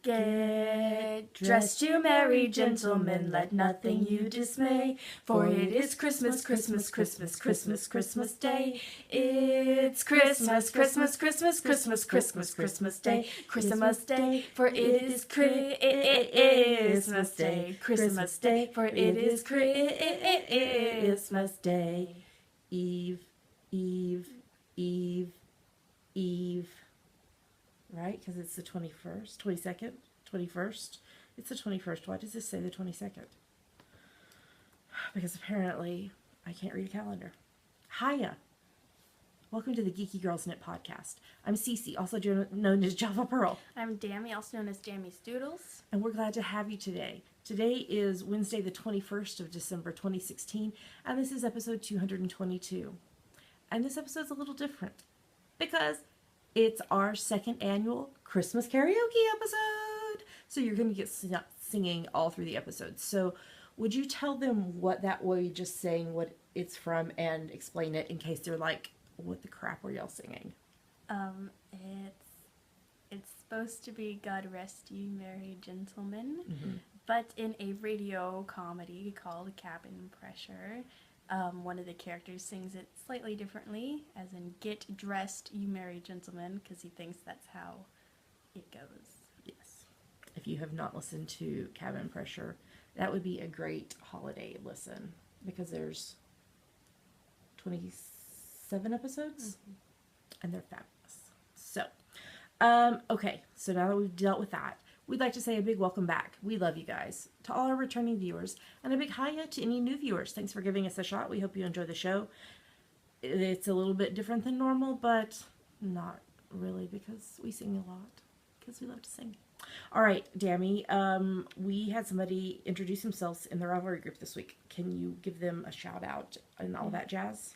Get dressed, you merry gentlemen, let nothing you dismay, for it is Christmas, Christmas, Christmas, Christmas, Christmas Day. It's Christmas, Christmas, Christmas, Christmas, Christmas, Christmas Day, Christmas Day, for it is Christmas Day, Christmas Day, for it is Christmas Day. Eve, Eve, Eve, Eve. Right? Because it's the 21st, 22nd, 21st. It's the 21st. Why does this say the 22nd? Because apparently I can't read a calendar. Hiya. Welcome to the Geeky Girls Knit podcast. I'm Cece, also known as Java Pearl. I'm Dammy, also known as Dammy's Doodles. And we're glad to have you today. Today is Wednesday the 21st of December 2016, and this is episode 222. And this episode's a little different because it's our second annual Christmas karaoke episode. So you're going to get singing all through the episode. So would you tell them what that way just saying what it's from and explain it in case they're like, what the crap were y'all singing? It's supposed to be God Rest Ye Merry Gentlemen, but in a radio comedy called Cabin Pressure, one of the characters sings it slightly differently, as in Get Dressed You Merry Gentlemen, because he thinks that's how it goes. Yes. If you have not listened to Cabin Pressure, that would be a great holiday listen because there's 27 episodes and they're fabulous. So, okay, so now that we've dealt with that, we'd like to say a big welcome back. We love you guys. To all our returning viewers, and a big hiya to any new viewers. Thanks for giving us a shot. We hope you enjoy the show. It's a little bit different than normal, but not really because we sing a lot. Because we love to sing. All right, Dammy, we had somebody introduce themselves in the rivalry group this week. Can you give them a shout out and all that jazz?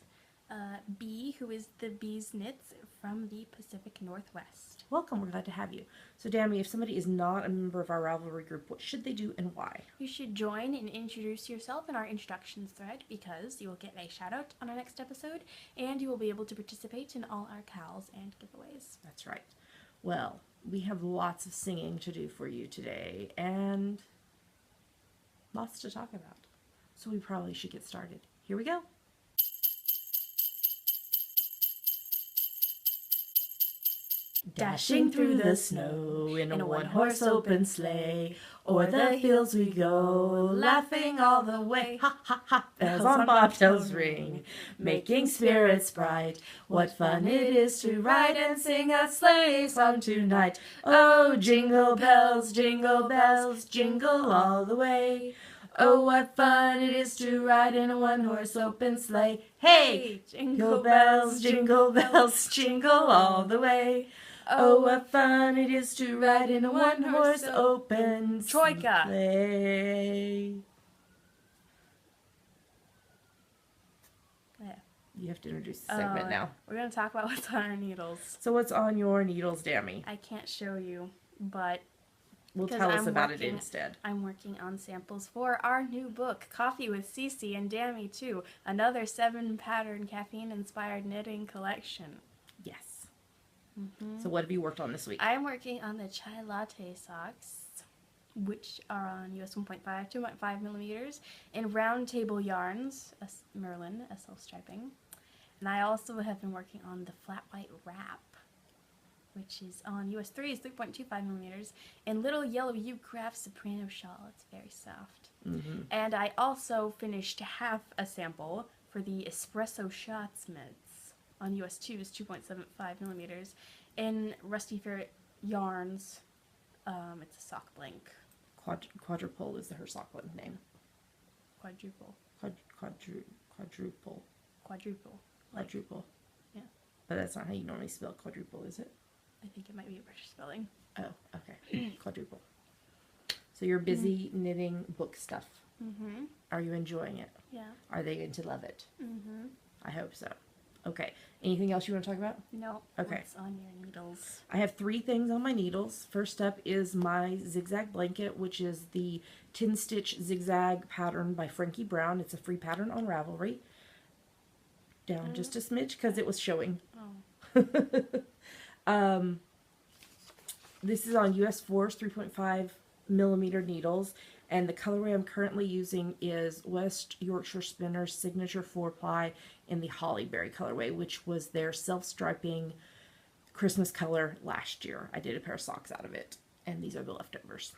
B, who is the Bees Knits from the Pacific Northwest. Welcome, we're glad to have you. So, Dammy, if somebody is not a member of our rivalry group, what should they do and why? You should join and introduce yourself in our introductions thread because you will get a shout out on our next episode and you will be able to participate in all our cows and giveaways. That's right. Well, we have lots of singing to do for you today and lots to talk about. So we probably should get started. Here we go. Dashing through the snow in a one-horse open sleigh, o'er the hills we go, laughing all the way. Ha, ha, ha, bells on bobtails ring, making spirits bright. What fun it is to ride and sing a sleigh song tonight. Oh, jingle bells, jingle all the way. Oh, what fun it is to ride in a one-horse open sleigh. Hey, jingle bells, jingle all the way. Oh, what fun it is to ride in a one-horse open Troika. sleigh. Yeah. You have to introduce the segment now. We're going to talk about what's on our needles. So what's on your needles, Dammy? I can't show you, but Well, tell us about it instead. I'm working on samples for our new book, Coffee with Cece and Dammy 2, another 7-pattern caffeine-inspired knitting collection. Yes. So what have you worked on this week? I'm working on the chai latte socks, which are on US 1.5, 2.5 millimeters, in round table yarns, Merlin, SL striping. And I also have been working on the flat white wrap, which is on US 3, is 3.25 millimeters, and little yellow U-craft soprano shawl. It's very soft. And I also finished half a sample for the espresso shots mitts on US 2 is 2.75 millimeters in Rusty Ferret yarns. It's a sock blank. Quadruple is her sock blank name. Quadruple. Quadruple. Quadruple. Yeah. But that's not how you normally spell quadruple, is it? I think it might be a British spelling. Oh, okay. Quadruple. So you're busy knitting book stuff. Are you enjoying it? Yeah. Are they going to love it? I hope so. Okay. Anything else you want to talk about? No. Okay. What's on your needles? I have 3 things on my needles. First up is my zigzag blanket, which is the 10-stitch zigzag pattern by Frankie Brown. It's a free pattern on Ravelry. Down just a smidge because it was showing. Oh. This is on US 4's 3.5 millimeter needles, and the colorway I'm currently using is West Yorkshire Spinners Signature 4-ply in the Hollyberry colorway, which was their self-striping Christmas color last year. I did a pair of socks out of it, and these are the leftovers.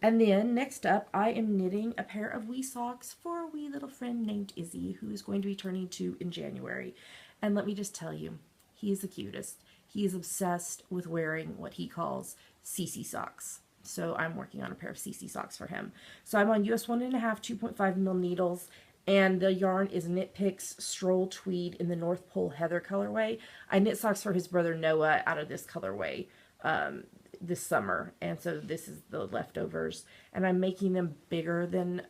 And then next up, I am knitting a pair of wee socks for a wee little friend named Izzy, who is going to be turning 2 in January. And let me just tell you, he is the cutest. He is obsessed with wearing what he calls CC socks. So I'm working on a pair of CC socks for him. So I'm on US 1.5 2.5 mil needles, and the yarn is Knit Picks Stroll Tweed in the North Pole Heather colorway. I knit socks for his brother Noah out of this colorway this summer, and so this is the leftovers, and I'm making them bigger than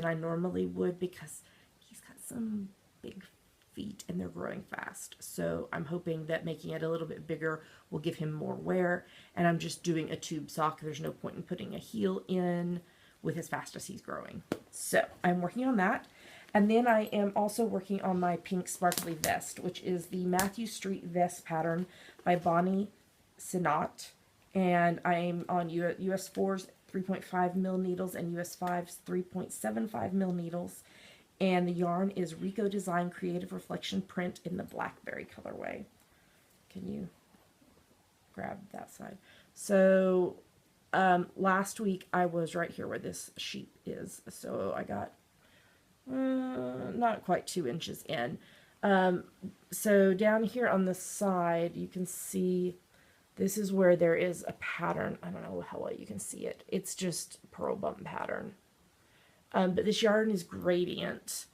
I normally would because he's got some big feet and they're growing fast. So I'm hoping that making it a little bit bigger will give him more wear, and I'm just doing a tube sock. There's no point in putting a heel in with as fast as he's growing. So I'm working on that. And then I am also working on my pink sparkly vest, which is the Matthew Street vest pattern by Bonnie Sinat. And I'm on US 4's 3.5 mil needles and US 5's 3.75 mil needles. And the yarn is Rico Design Creative Reflection Print in the Blackberry colorway. Can you grab that side? So last week I was right here where this sheep is. So I got not quite 2 inches in. So down here on the side you can see this is where there is a pattern. I don't know how well you can see it. It's just pearl bump pattern. But this yarn is gradient.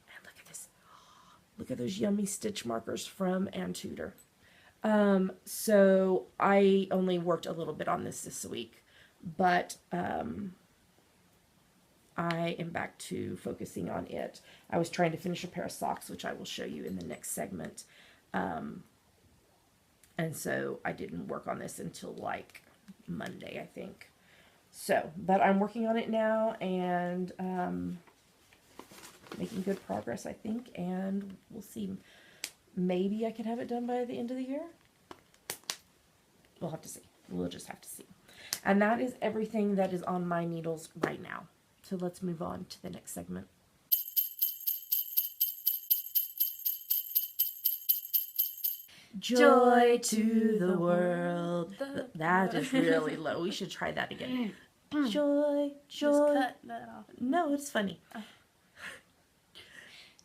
And look at this. Look at those yummy stitch markers from Ann Tudor. So I only worked a little bit on this week. But I am back to focusing on it. I was trying to finish a pair of socks, which I will show you in the next segment. And so I didn't work on this until like Monday, I think. So, but I'm working on it now and making good progress, I think. And we'll see. Maybe I could have it done by the end of the year. We'll have to see. We'll just have to see. And that is everything that is on my needles right now. So let's move on to the next segment. Joy to the world. That is really low. We should try that again. Joy, joy. Just cut that off. No, it's funny. Oh.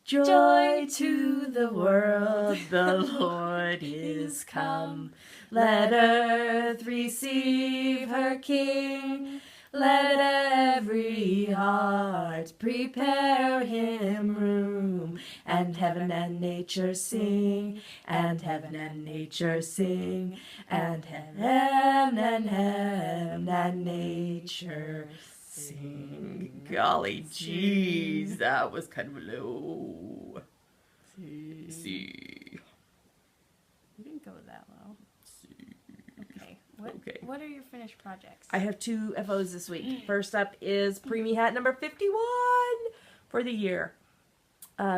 Joy to the world, the Lord is come. Let earth receive her King. Let every heart prepare him room, and heaven and nature sing, and heaven and nature sing, and heaven and nature sing. Golly jeez, that was kind of low. See. You didn't go that low. Okay. What are your finished projects? I have 2 FOs this week. First up is Preemie Hat number 51 for the year.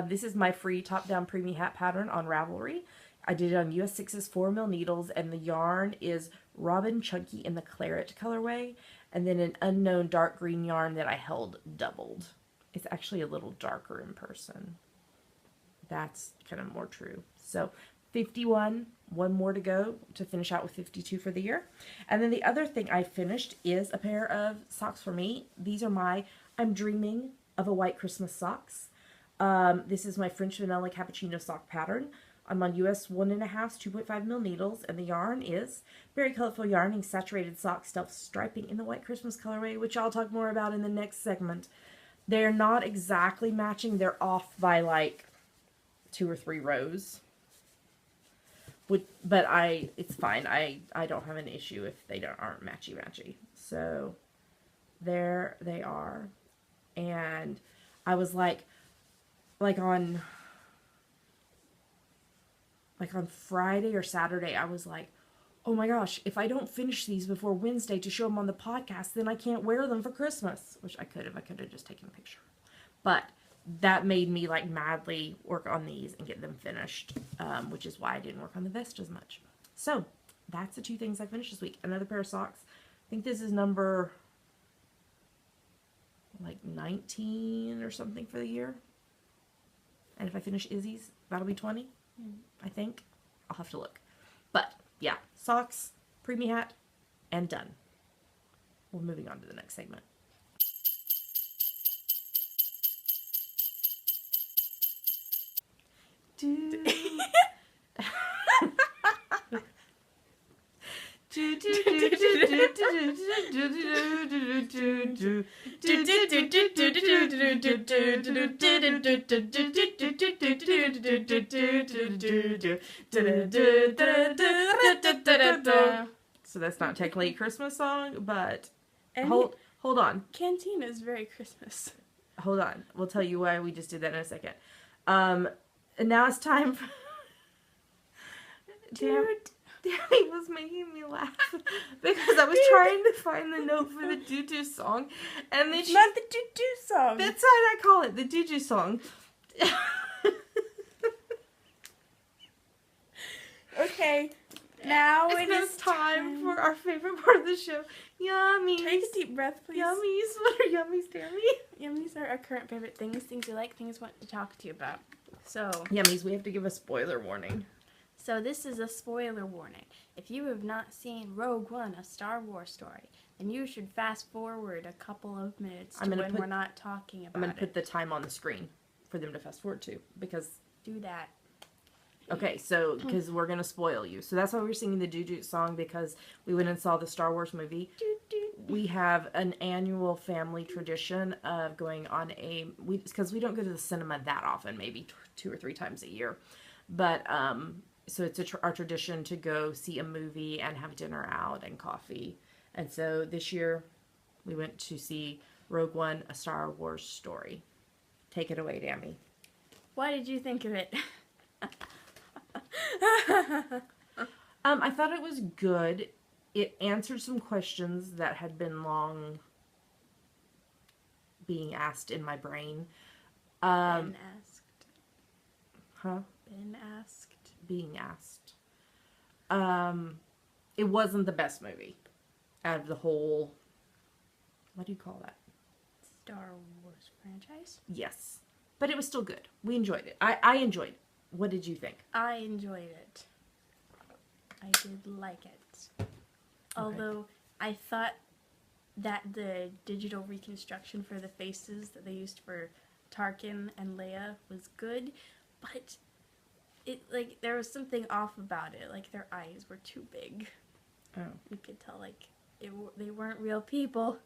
This is my free top-down Preemie Hat pattern on Ravelry. I did it on US 6's 4 mil needles, and the yarn is Robin Chunky in the Claret colorway, and then an unknown dark green yarn that I held doubled. It's actually a little darker in person. That's kind of more true. So 51, 1 more to go to finish out with 52 for the year. And then the other thing I finished is a pair of socks for me. These are my I'm Dreaming of a White Christmas socks. This is my French Vanilla Cappuccino sock pattern. I'm on US 1.5 2.5 mil needles, and the yarn is Very Colorful Yarning Saturated Sock Stealth Striping in the White Christmas colorway, which I'll talk more about in the next segment. They're not exactly matching. They're off by like 2 or 3 rows. But it's fine. I don't have an issue if they aren't matchy-matchy. So there they are. And I was like on Friday or Saturday, I was like, oh my gosh, if I don't finish these before Wednesday to show them on the podcast, then I can't wear them for Christmas. Which I could have just taken a picture. But that made me like madly work on these and get them finished, which is why I didn't work on the vest as much. So that's the 2 things I finished this week. Another pair of socks. I think this is number like 19 or something for the year. And if I finish Izzy's, that'll be 20, I think. I'll have to look. But, yeah, socks, preemie hat, and done. We're moving on to the next segment. So that's not technically a Christmas song, but hold on. Cantina is very Christmas. Hold on. We'll tell you why we just did that in a second. And now it's time for... Danny was making me laugh because I was trying to find the note for the doo-doo song, and then not the doo-doo song. That's what I call it, the doo-doo song. Okay, now it is time for our favorite part of the show. Yummies. Take a deep breath, please. Yummies. What are yummies, Danny? Yummies are our current favorite things we like, things we want to talk to you about. So, yummies, we have to give a spoiler warning. So this is a spoiler warning. If you have not seen Rogue One, a Star Wars story, then you should fast forward a couple of minutes to when we're not talking about it. I'm going to put the time on the screen for them to fast forward to, because... Do that. Okay, so, because we're going to spoil you. So that's why we're singing the doo-doo song, because we went and saw the Star Wars movie. We have an annual family tradition of going on because we don't go to the cinema that often, maybe 2 or 3 times a year. But, so it's our tradition to go see a movie and have dinner out and coffee. And so this year we went to see Rogue One, a Star Wars story. Take it away, Dammy. What did you think of it? I thought it was good. It answered some questions that had been long being asked in my brain. Been asked. Huh? Been asked. Being asked. It wasn't the best movie out of the whole, what do you call that? Star Wars franchise? Yes. But it was still good. We enjoyed it. I enjoyed it. What did you think? I enjoyed it. I did like it. Okay. Although I thought that the digital reconstruction for the faces that they used for Tarkin and Leia was good, but there was something off about it. Like, their eyes were too big. Oh. You could tell, they weren't real people.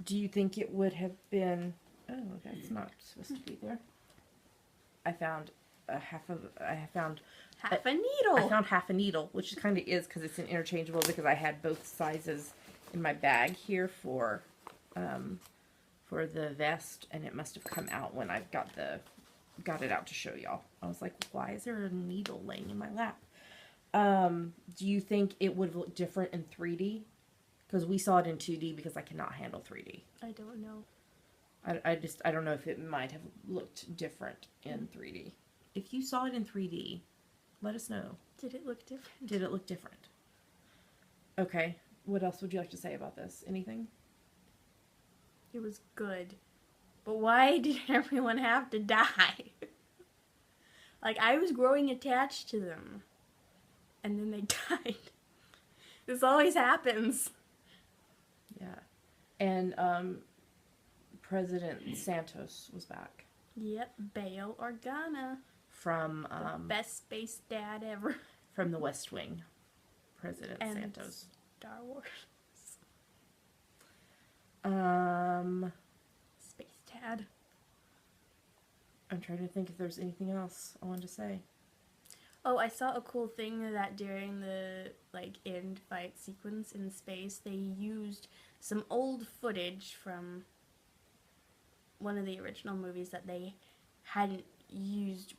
Do you think it would have been... Oh, that's not supposed to be there. I found half a needle. I found half a needle, which kind of is because it's an interchangeable, because I had both sizes in my bag here for the vest, and it must have come out when I got it out to show y'all. I was like, why is there a needle laying in my lap? Do you think it would look different in 3D? Because we saw it in 2D because I cannot handle 3D. I don't know. I don't know if it might have looked different in 3D. If you saw it in 3D, let us know. Did it look different? Did it look different? Okay. What else would you like to say about this? Anything? It was good. But why did everyone have to die? I was growing attached to them. And then they died. This always happens. Yeah. And, President Santos was back. Yep, Bail Organa. From, the best space dad ever. From the West Wing. President and Santos. Star Wars. Space dad. I'm trying to think if there's anything else I wanted to say. Oh, I saw a cool thing that during the, end fight sequence in space, they used some old footage from one of the original movies that they hadn't used.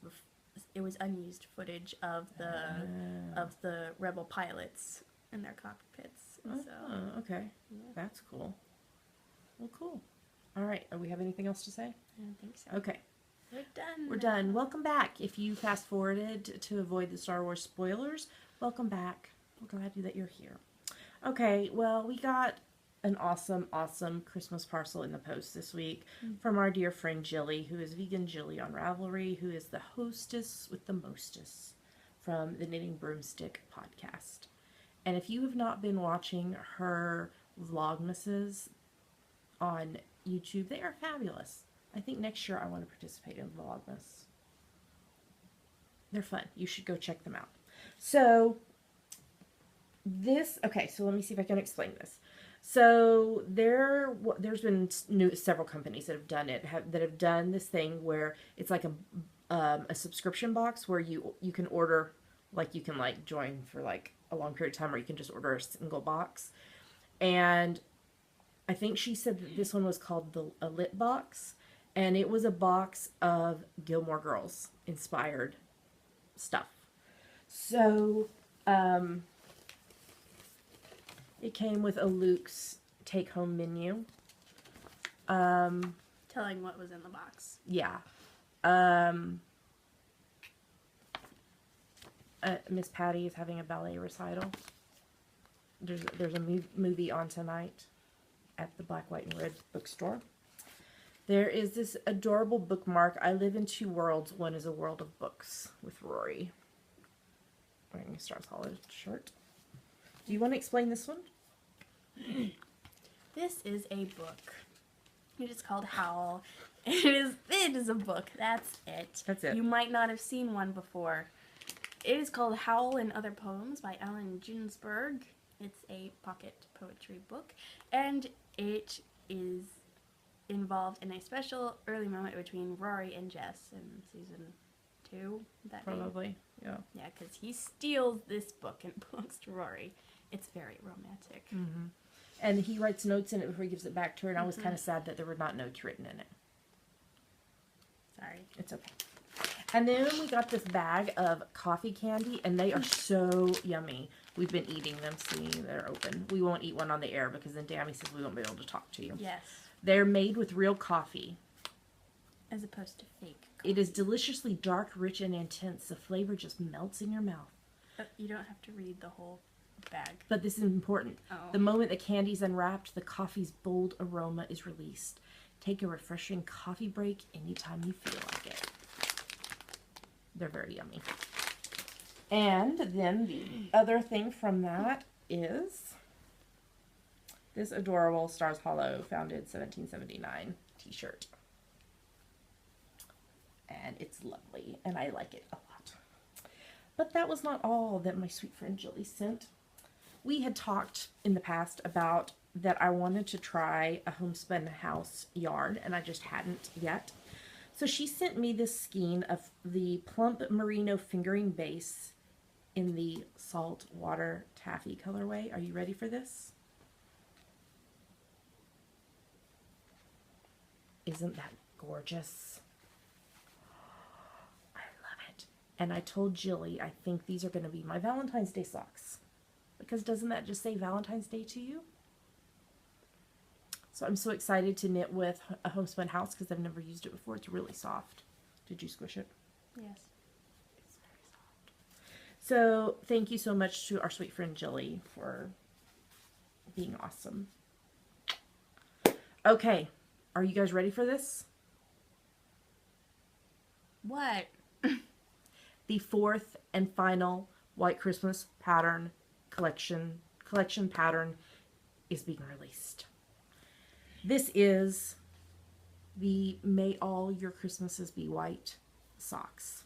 It was unused footage of the rebel pilots in their cockpits. So, okay. Yeah. That's cool. Well, cool. All right. Do we have anything else to say? I don't think so. Okay. We're done. We're done. Welcome back. If you fast forwarded to avoid the Star Wars spoilers, welcome back. We're glad that you're here. Okay, well, we got an awesome Christmas parcel in the post this week from our dear friend Jilly, who is Vegan Jilly on Ravelry, who is the hostess with the mostess from the Knitting Broomstick podcast. And if you have not been watching her vlogmases on YouTube, they are fabulous. I think next year I want to participate in Vlogmas. They're fun. You should go check them out. So so let me see if I can explain this. So there's been several companies that have done it, that have done this thing where it's like a subscription box where you can order, like you can like join for like a long period of time, or you can just order a single box. And I think she said that this one was called a lit box, and it was a box of Gilmore Girls inspired stuff. So it came with a Luke's take home menu. Telling what was in the box. Yeah. Miss Patty is having a ballet recital. There's a movie on tonight at the Black, White, and Red bookstore. There is this adorable bookmark. I live in two worlds. One is a world of books with Rory wearing a Stars Hollow shirt. Do you want to explain this one? This is a book. It is called Howl. It is a book. That's it. That's it. You might not have seen one before. It is called Howl and Other Poems by Allen Ginsberg. It's a pocket poetry book, and it is involved in a special early moment between Rory and Jess in season 2. Probably, yeah. Yeah, because he steals this book and belongs to Rory. It's very romantic. Mm-hmm. And he writes notes in it before he gives it back to her, and I was kind of sad that there were not notes written in it. Sorry. It's okay. And then we got this bag of coffee candy, and they are so yummy. We've been eating them. See, they're open. We won't eat one on the air because then Dammy says we won't be able to talk to you. Yes. They're made with real coffee. As opposed to fake coffee. It is deliciously dark, rich, and intense. The flavor just melts in your mouth. You don't have to read the whole bag. But this is important. Oh. The moment the candy's unwrapped, the coffee's bold aroma is released. Take a refreshing coffee break anytime you feel like it. They're very yummy. And then the other thing from that is this adorable Stars Hollow founded 1779 t-shirt. And it's lovely, and I like it a lot. But that was not all that my sweet friend Jilly sent. We had talked in the past about that I wanted to try a homespun house yarn, and I just hadn't yet. So she sent me this skein of the plump merino fingering base in the salt water taffy colorway. Are you ready for this? Isn't that gorgeous? I love it. And I told Jilly I think these are going to be my Valentine's Day socks. Because doesn't that just say Valentine's Day to you? So I'm so excited to knit with a homespun house because I've never used it before. It's really soft. Did you squish it? Yes. It's very soft. So thank you so much to our sweet friend Jilly for being awesome. Okay. Are you guys ready for this? What? The fourth and final White Christmas pattern collection pattern is being released. This is the May All Your Christmases Be White socks.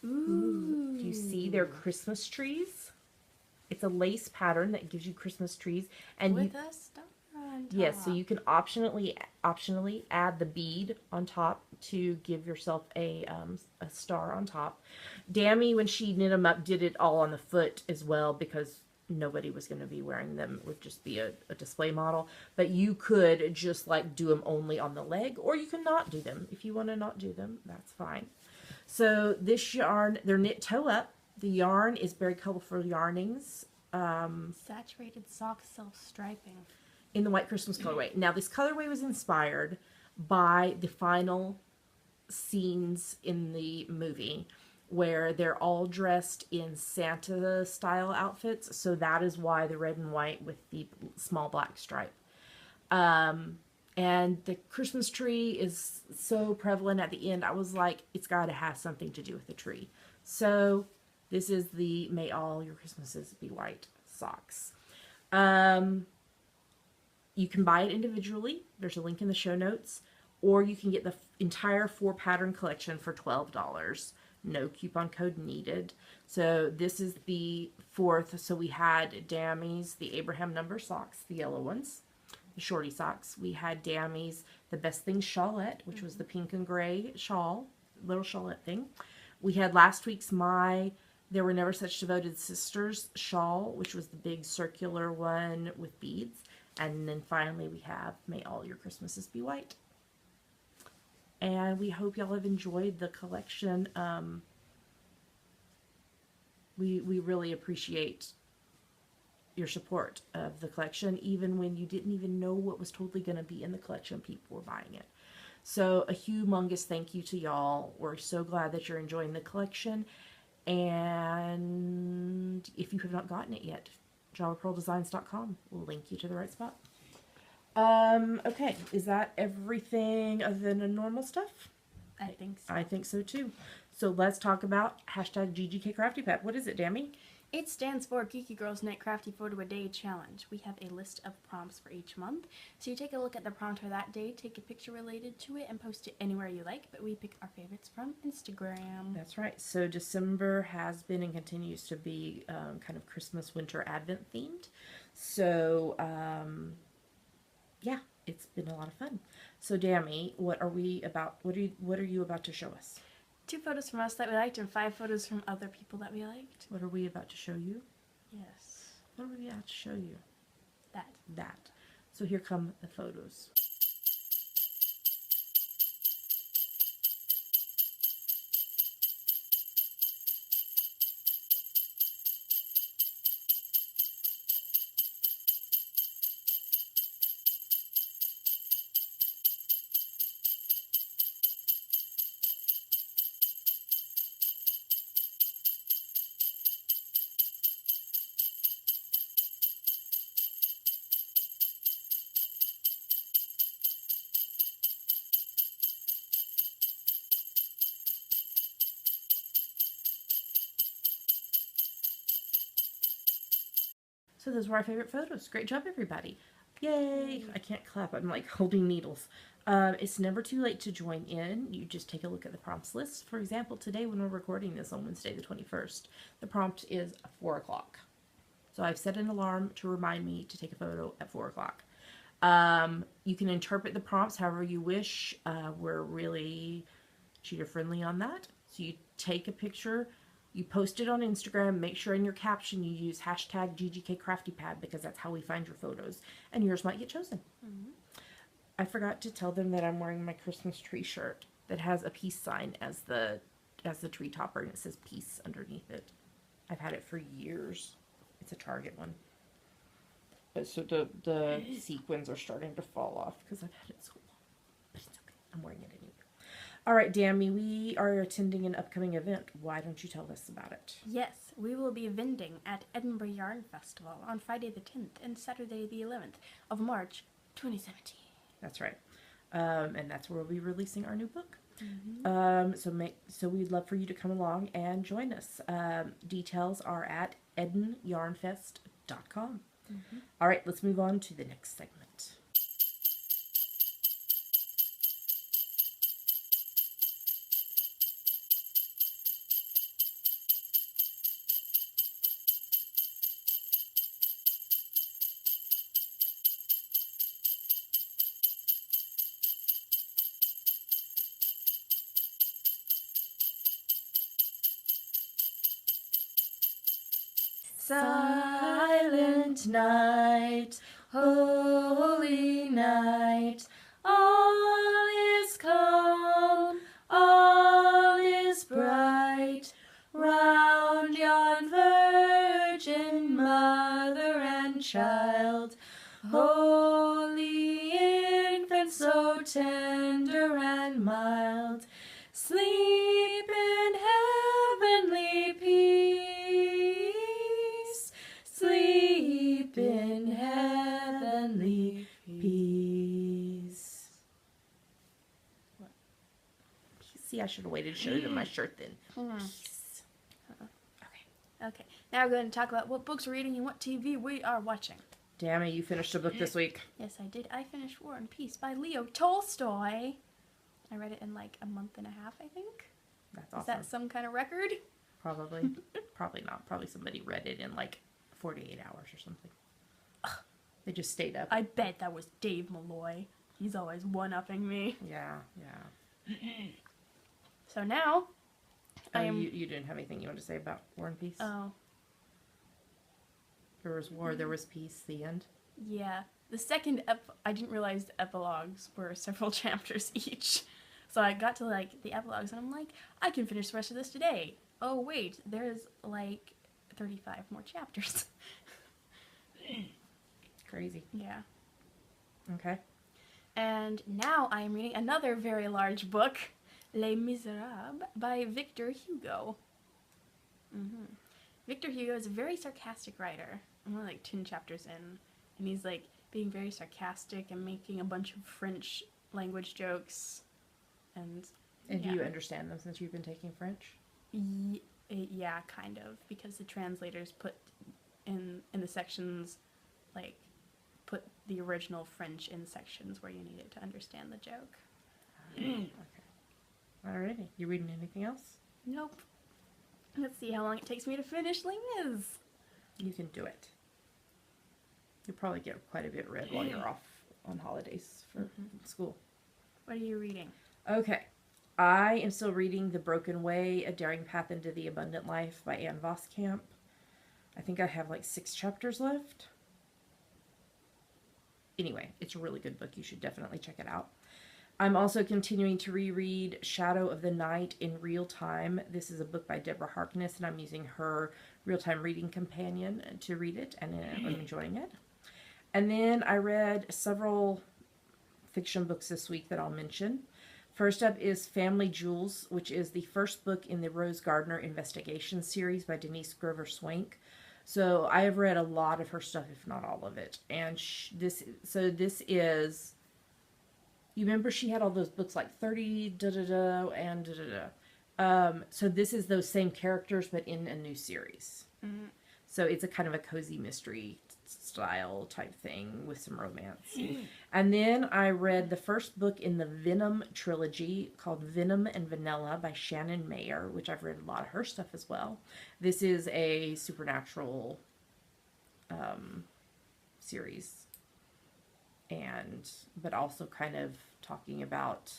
Ooh. Do you see their Christmas trees? It's a lace pattern that gives you Christmas trees, and with a star on top. yes, so you can optionally add the bead on top to give yourself a star on top. Dammy, when she knit them up, did it all on the foot as well because nobody was going to be wearing them. It would just be a display model. But you could just like do them only on the leg, or you can not do them. If you want to not do them, that's fine. So this yarn, they're knit toe up. The yarn is Berry Colorful Yarnings. Saturated sock self-striping. In the White Christmas colorway. Now, this colorway was inspired by the final scenes in the movie where they're all dressed in Santa style outfits. So that is why the red and white with the small black stripe. And the Christmas tree is so prevalent at the end. I was like, it's got to have something to do with the tree. So this is the May All Your Christmases Be White socks. You can buy it individually. There's a link in the show notes. Or you can get the entire 4-pattern collection for $12. No coupon code needed. So this is the 4th. So we had Dammy's, the Abraham number socks, the yellow ones. The shorty socks. We had Dammy's The Best Thing Shawlette, which was the pink and gray shawl, little shawlette thing. We had last week's My There Were Never Such Devoted Sisters shawl, which was the big circular one with beads. And then finally we have May All Your Christmases Be White. And we hope y'all have enjoyed the collection. We really appreciate your support of the collection, even when you didn't even know what was totally going to be in the collection. People were buying it. So a humongous thank you to y'all. We're so glad that you're enjoying the collection. And if you have not gotten it yet, javapearldesigns.com will link you to the right spot. Okay, is that everything other than the normal stuff? I think so. I think so too. So let's talk about hashtag GGK Crafty Pad. What is it, Dammy? It stands for Geeky Girls Knit Crafty Photo a Day Challenge. We have a list of prompts for each month. So you take a look at the prompt for that day, take a picture related to it, and post it anywhere you like. But we pick our favorites from Instagram. That's right. So December has been and continues to be kind of Christmas, winter, Advent themed. So, yeah, it's been a lot of fun. So, Dammy, what are you about to show us? 2 photos from us that we liked and 5 photos from other people that we liked. What are we about to show you? Yes. What are we about to show you? That. So here come the photos. So those were our favorite photos. Great job, everybody. Yay! I can't clap. I'm like holding needles. It's never too late to join in. You just take a look at the prompts list. For example, today when we're recording this on Wednesday the 21st, the prompt is 4 o'clock. So I've set an alarm to remind me to take a photo at 4 o'clock. You can interpret the prompts however you wish. We're really cheater friendly on that. So you take a picture, you post it on Instagram, make sure in your caption you use hashtag GGKCraftyPad because that's how we find your photos, and yours might get chosen. Mm-hmm. I forgot to tell them that I'm wearing my Christmas tree shirt that has a peace sign as the tree topper, and it says peace underneath it. I've had it for years. It's a Target one. So the sequins are starting to fall off because I've had it so long. But it's okay. I'm wearing it anyway. All right, Dammy, we are attending an upcoming event. Why don't you tell us about it? Yes, we will be vending at Edinburgh Yarn Festival on Friday the 10th and Saturday the 11th of March 2017. That's right. And that's where we'll be releasing our new book. Mm-hmm. So we'd love for you to come along and join us. Details are at edinyarnfest.com. Mm-hmm. All right, let's move on to the next segment. Silent night, holy night, all is calm, all is bright, round yon virgin mother and child, holy infant so tender and mild, sleep in See, I should have waited to show them my shirt then. Peace. Okay. Now we're going to talk about what books we're reading and what TV we are watching. Damn it, you finished a book this week. Yes, I did. I finished War and Peace by Leo Tolstoy. I read it in like a month and a half, I think. That's awesome. Is that some kind of record? Probably. Probably not. Probably somebody read it in like 48 hours or something. They just stayed up. I bet that was Dave Malloy. He's always one-upping me. Yeah. So now, You didn't have anything you wanted to say about War and Peace? Oh. There was war, there was peace, the end. Yeah. The second I didn't realize the epilogues were several chapters each. So I got to like the epilogues and I'm like, I can finish the rest of this today. Oh wait, there's like 35 more chapters. Crazy. Yeah. Okay. And now I am reading another very large book, Les Miserables by Victor Hugo. Victor Hugo is a very sarcastic writer. I'm only like 10 chapters in, and he's like being very sarcastic and making a bunch of French language jokes. And do you understand them since you've been taking French? Yeah, kind of, because the translators put in the sections, like, put the original French in sections where you needed to understand the joke. Okay. Alrighty. You reading anything else? Nope. Let's see how long it takes me to finish Les Mis. You can do it. You'll probably get quite a bit read while you're off on holidays for school. What are you reading? Okay. I am still reading The Broken Way, A Daring Path into the Abundant Life by Anne Voskamp. I think I have like 6 chapters left. Anyway, it's a really good book. You should definitely check it out. I'm also continuing to reread Shadow of the Night in Real Time. This is a book by Deborah Harkness, and I'm using her real-time reading companion to read it, and I'm enjoying it. And then I read several fiction books this week that I'll mention. First up is Family Jewels, which is the first book in the Rose Gardner Investigation series by Denise Grover Swank. So I have read a lot of her stuff, if not all of it. And this is, you remember she had all those books like 30 da-da-da and da-da-da. So this is those same characters, but in a new series. So it's a kind of a cozy mystery style type thing with some romance. And then I read the first book in the Venom trilogy called Venom and Vanilla by Shannon Mayer, which I've read a lot of her stuff as well. This is a supernatural series, but also kind of talking about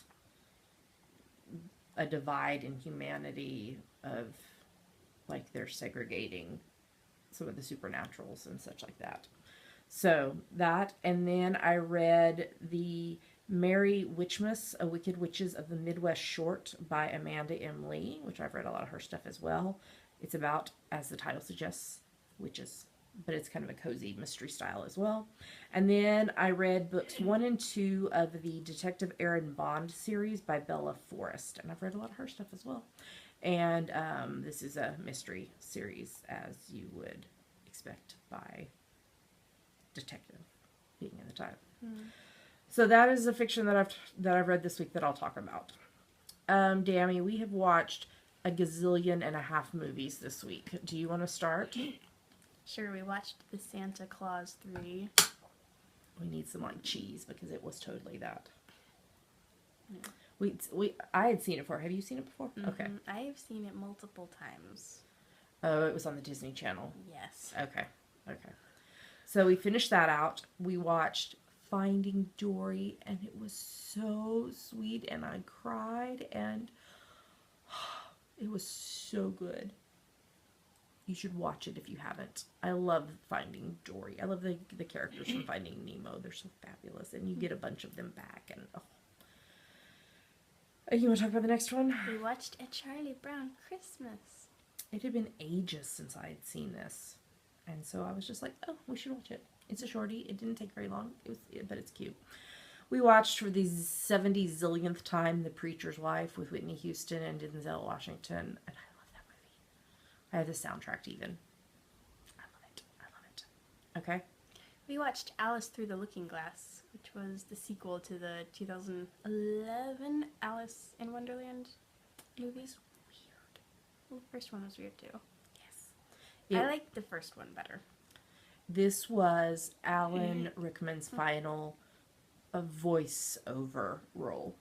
a divide in humanity of like they're segregating some of the supernaturals and such like that. So that, and then I read the Mary Witchmas, A Wicked Witches of the Midwest short by Amanda M. Lee, which I've read a lot of her stuff as well. It's about, as the title suggests, witches, but it's kind of a cozy mystery style as well. And then I read books 1 and 2 of the Detective Aaron Bond series by Bella Forrest, and I've read a lot of her stuff as well. And this is a mystery series, as you would expect by detective being in the title. So that is a fiction that I've read this week that I'll talk about. Dammy, we have watched a gazillion and a half movies this week. Do you want to start? Sure, we watched The Santa Claus 3. We need some like cheese because it was totally that. I had seen it before. Have you seen it before? Okay. I have seen it multiple times. Oh, it was on the Disney Channel. Yes. Okay. So we finished that out. We watched Finding Dory, and it was so sweet, and I cried, and it was so good. You should watch it if you haven't. I love Finding Dory. I love the characters from Finding Nemo. They're so fabulous, and you get a bunch of them back, and You want to talk about the next one? We watched A Charlie Brown Christmas. It had been ages since I had seen this. And so I was just like, oh, we should watch it. It's a shorty. It didn't take very long, but it's cute. We watched for the 70 zillionth time The Preacher's Wife with Whitney Houston and Denzel Washington. And I love that movie. I have the soundtrack even. I love it. Okay. We watched Alice Through the Looking Glass, which was the sequel to the 2011 Alice in Wonderland movies. Weird. Well, the first one was weird too. Yes. I liked the first one better. This was Alan Rickman's final voiceover role.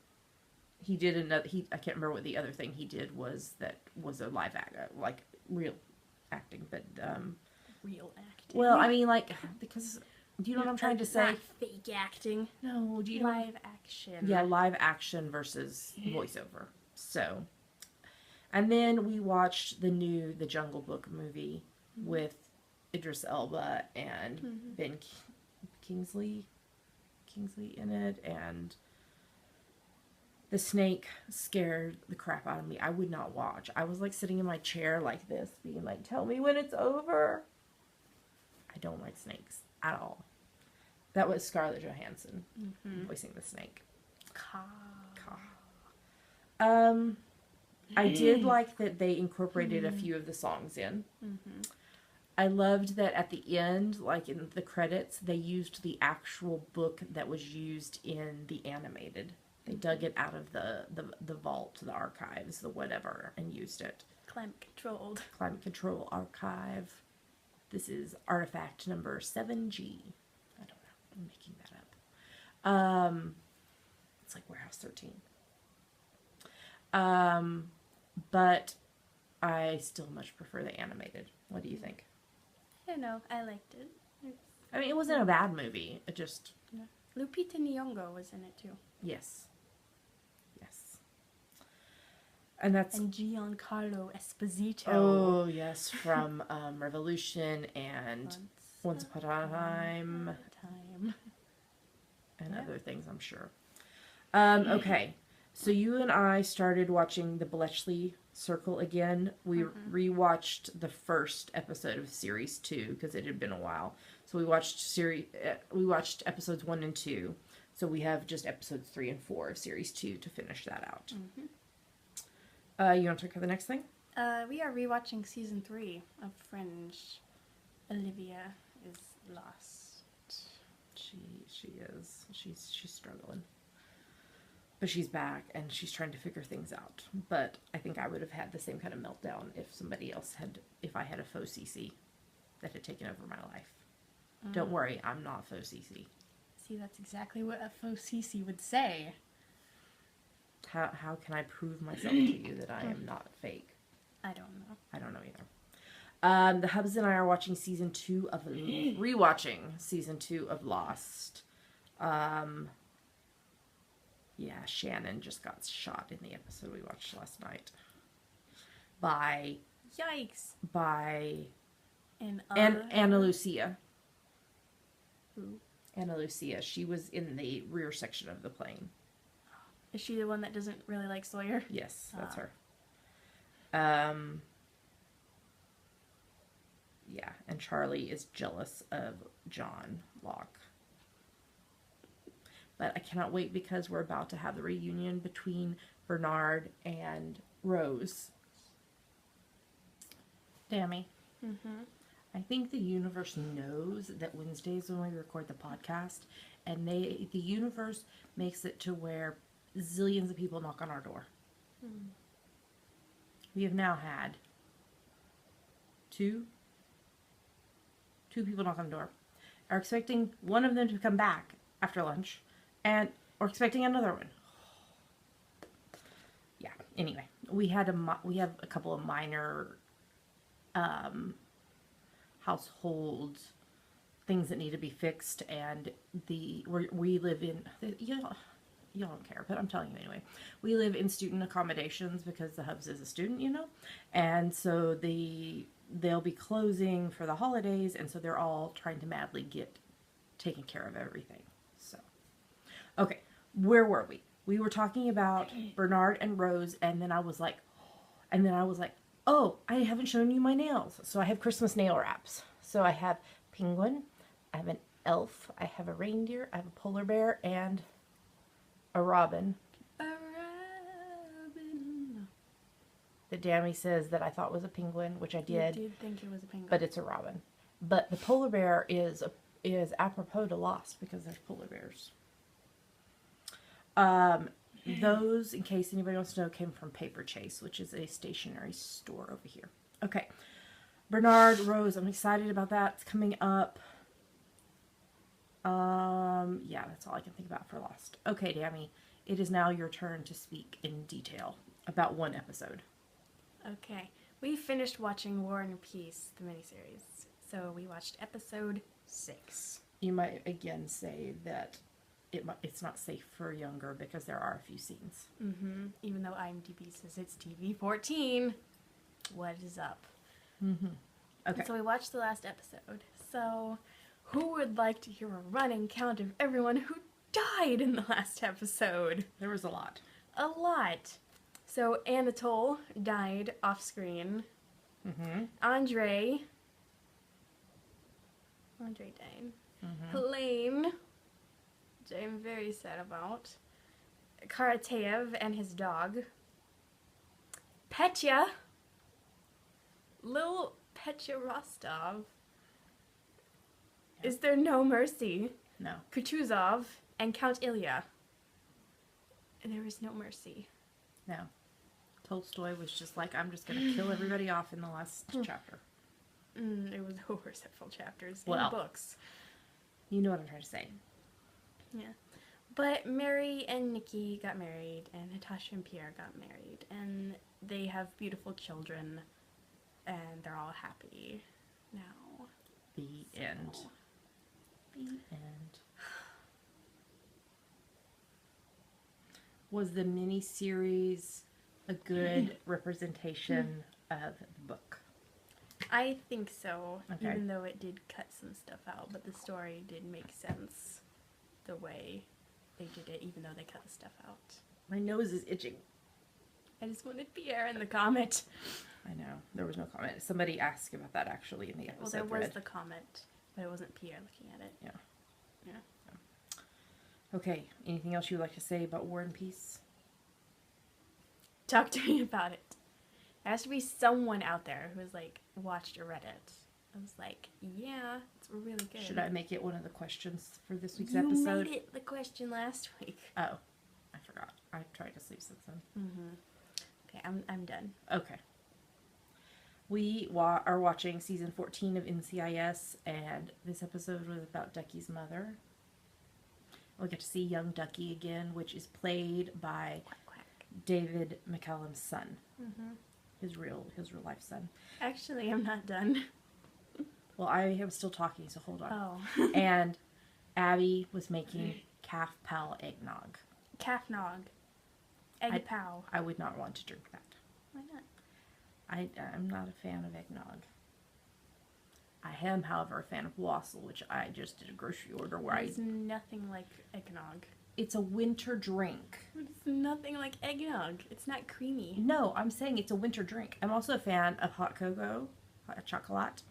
He did another. I can't remember what the other thing he did was a live act, like real acting, but Real acting. well, I mean, like, because do you know what I'm trying to say? Not fake acting. No, do you know? Live action. Yeah, live action versus voiceover. So, and then we watched the Jungle Book movie with Idris Elba and Ben Kingsley in it, and the snake scared the crap out of me. I would not watch. I was like sitting in my chair like this, being like, "Tell me when it's over." I don't like snakes at all. That was Scarlett Johansson voicing the snake. Caw. I did like that they incorporated a few of the songs in. I loved that at the end, like in the credits, they used the actual book that was used in the animated. They dug it out of the vault, the archives, the whatever, and used it. Climate controlled. Climate Control Archive. This is artifact number 7G. I don't know. I'm making that up. It's like Warehouse 13. But I still much prefer the animated. What do you think? I don't know. I liked it. I mean, it wasn't a bad movie. It just... Yeah. Lupita Nyong'o was in it too. Yes. And that's... And Giancarlo Esposito. Oh, yes. From Revolution and Once Upon a Time. And other things, I'm sure. Okay. So you and I started watching the Bletchley Circle again. We rewatched the first episode of series 2 because it had been a while. So we watched episodes 1 and 2. So we have just episodes 3 and 4 of series 2 to finish that out. You want to talk about the next thing? We are rewatching season 3 of Fringe. Olivia is lost. She is. She's struggling. But she's back, and she's trying to figure things out. But I think I would have had the same kind of meltdown if I had a faux CC that had taken over my life. Don't worry, I'm not faux CC. See, that's exactly what a faux CC would say. How can I prove myself to you that I am not fake? I don't know. I don't know either. The Hubs and I are watching rewatching season 2 of Lost. Yeah, Shannon just got shot in the episode we watched last night. Yikes. By Anna Lucia. Who? Anna Lucia. She was in the rear section of the plane. Is she the one that doesn't really like Sawyer? Yes, that's her. Yeah, and Charlie is jealous of John Locke. But I cannot wait because we're about to have the reunion between Bernard and Rose. Dammy. I think the universe knows that Wednesdays when we record the podcast, and the universe makes it to where zillions of people knock on our door. We have now had two people knock on the door. Are expecting one of them to come back after lunch, and we're expecting another one. Yeah. Anyway, we have a couple of minor household things that need to be fixed, and we live in you don't care, but I'm telling you anyway. We live in student accommodations because the Hubs is a student, and so they'll be closing for the holidays, and so they're all trying to madly get taken care of everything. So, okay, where were we? We were talking about Bernard and Rose, and then I was like, oh, I haven't shown you my nails. So I have Christmas nail wraps. So I have penguin, I have an elf, I have a reindeer, I have a polar bear, and a robin. A robin. The Dammy says that I thought was a penguin, which I did. You did think it was a penguin. But it's a robin. But the polar bear is apropos to Lost because there's polar bears. Those, in case anybody wants to know, came from Paper Chase, which is a stationery store over here. Okay. Bernard Rose, I'm excited about that. It's coming up. Yeah, that's all I can think about for Lost. Okay, Dammy, it is now your turn to speak in detail about one episode. Okay. We finished watching War and Peace, the miniseries. So we watched episode 6. You might again say that it's not safe for younger because there are a few scenes. Mm-hmm. Even though IMDb says it's TV-14. What is up? Mm-hmm. Okay. And so we watched the last episode. So who would like to hear a running count of everyone who died in the last episode? There was a lot. A lot. So Anatole died off screen. Mm-hmm. Andre died. Mm-hmm. Helene, which I'm very sad about. Karateev and his dog. Petya. Lil Petya Rostov. Yeah. Is there no mercy? No. Kutuzov and Count Ilya. And there was no mercy. No. Tolstoy was just like, I'm just going to kill everybody off in the last chapter. It was over several chapters in Well, books. You know what I'm trying to say. Yeah. But Mary and Nikki got married, and Natasha and Pierre got married, and they have beautiful children, and they're all happy now. The end. The end. Was the mini-series a good representation of the book? I think so, Okay. even though it did cut some stuff out, but the story did make sense the way they did it, even though they cut the stuff out. My nose is itching. I just wanted Pierre in the comment. I know. There was no comment. Somebody asked about that actually in the episode Well, there was thread. the comment, but it wasn't Pierre looking at it. Yeah. Yeah. Okay. Anything else you'd like to say about War and Peace? Talk to me about it. There has to be someone out there who has, like, watched or read it. I was like, yeah, it's really good. Should I make it one of the questions for this week's you episode? made it the question last week. Oh, I forgot. I've tried to sleep since then. Mm-hmm. Okay, I'm done. Okay. We are watching season 14 of NCIS, and this episode was about Ducky's mother. We get to see young Ducky again, which is played by Quack, quack. David McCallum's son. Mm-hmm. His real life son. Actually, I'm not done. Well, I am still talking, so hold on. Oh. And Abby was making calf pal eggnog. Calf nog. Egg pow. I would not want to drink that. Why not? I'm not a fan of eggnog. I am, however, a fan of wassail, which I just did a grocery order where It's nothing like eggnog. It's a winter drink. It's nothing like eggnog. It's not creamy. No, I'm saying it's a winter drink. I'm also a fan of hot cocoa, hot chocolate,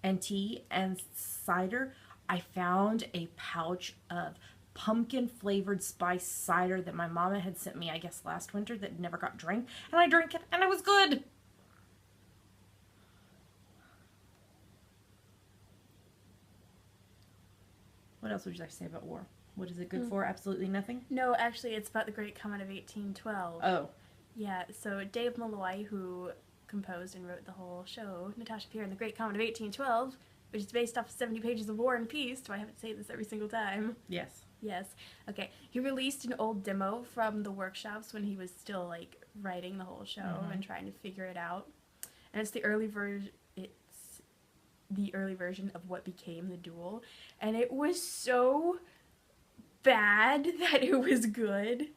and tea and cider. I found a pouch of pumpkin flavored spice cider that my mama had sent me, I guess, last winter that never got drank. And I drank it and it was good. What else would you like to say about war? What is it good for? Absolutely nothing? No, actually, it's about the Great Comet of 1812. Oh. Yeah, so Dave Malloy, who composed and wrote the whole show, Natasha Pierre and the Great Comet of 1812, which is based off of 70 pages of War and Peace. Do I have to say this every single time? Yes. Yes. Okay. He released an old demo from the workshops when he was still, like, writing the whole show and trying to figure it out. And it's the early version. It's the early version of what became the duel, and it was so bad that it was good.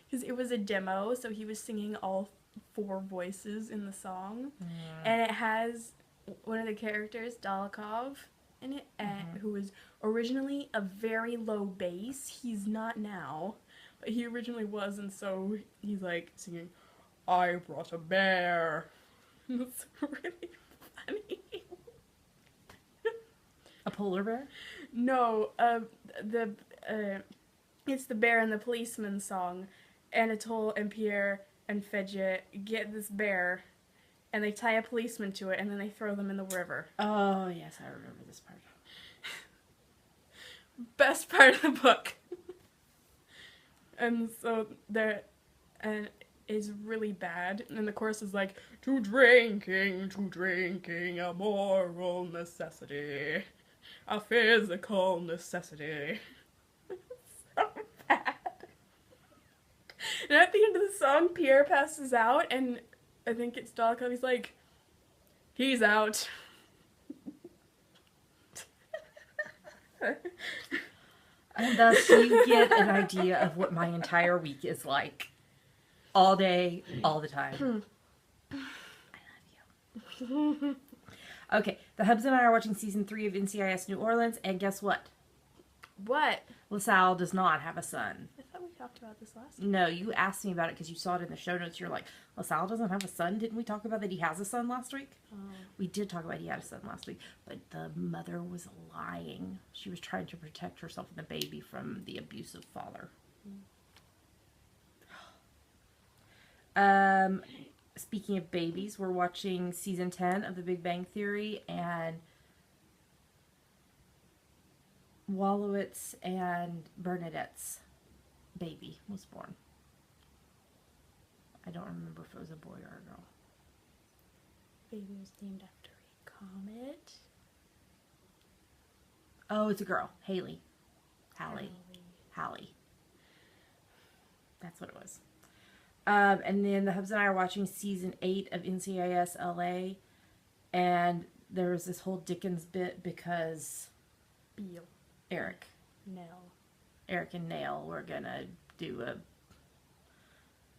Because it was a demo, so he was singing all 4 voices in the song. And it has one of the characters, Dolokhov, in it, who was originally a very low bass. He's not now, but he originally was, and so he's like singing, "I brought a bear." It's really funny. A polar bear? No, it's the Bear and the Policeman song. Anatole and Pierre and Fedja get this bear, and they tie a policeman to it, and then they throw them in the river. Oh, yes, I remember this part. Best part of the book. And so there, and is really bad. And the chorus is like, to drinking, a moral necessity, a physical necessity. So bad. And at the end of the song, Pierre passes out, and I think it's Dolokhov. He's like, he's out. And thus you get an idea of what my entire week is like. All day, all the time. I love you. Okay, the Hubs and I are watching season 3 of NCIS New Orleans, and guess what? What? LaSalle does not have a son. I thought we talked about this last No, you asked me about it because you saw it in the show notes. You're like, LaSalle doesn't have a son? Didn't we talk about that he has a son last week? Oh. We did talk about he had a son last week, but the mother was lying. She was trying to protect herself and the baby from the abusive father. Speaking of babies, we're watching season 10 of The Big Bang Theory, and Wolowitz and Bernadette's baby was born. I don't remember if it was a boy or a girl. Baby was named after a comet. Oh, it's a girl. Hallie. That's what it was. And then the Hubs and I are watching season 8 of NCIS LA, and there was this whole Dickens bit because Beale. Eric and Nail were gonna do a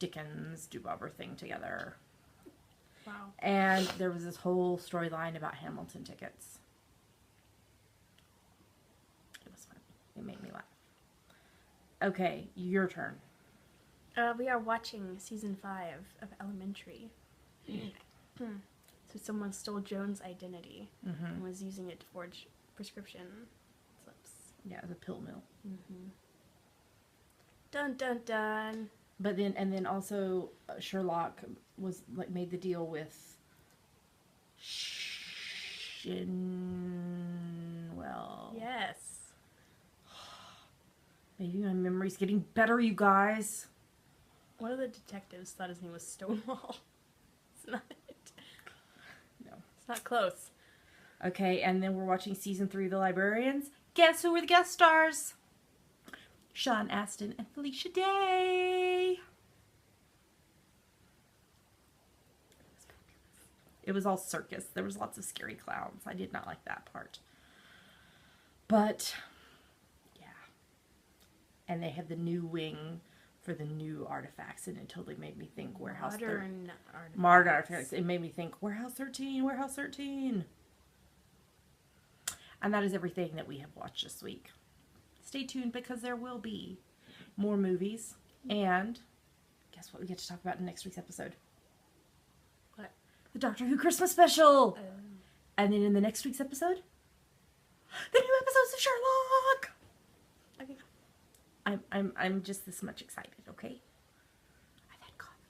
Dickens do-bobber thing together. Wow. And there was this whole storyline about Hamilton tickets. It was funny. It made me laugh. Okay, your turn. We are watching season 5 of Elementary. So someone stole Joan's identity and was using it to forge prescription slips. Yeah, it was a pill mill. Dun dun dun. But then also Sherlock was like made the deal with Shinwell. Yes. Maybe my memory's getting better, you guys. One of the detectives thought his name was Stonewall. It's not it. No. It's not close. Okay, and then we're watching season 3 of The Librarians. Guess who were the guest stars? Sean Astin and Felicia Day. It was all circus. There was lots of scary clowns. I did not like that part. But, yeah. And they had the new wing for the new artifacts, and it totally made me think Warehouse 13. Modern artifacts. It made me think Warehouse 13, Warehouse 13. And that is everything that we have watched this week. Stay tuned because there will be more movies. And guess what we get to talk about in next week's episode? What? The Doctor Who Christmas special. And then in the next week's episode, the new episodes of Sherlock. Okay. I'm just this much excited, okay? I've had coffee.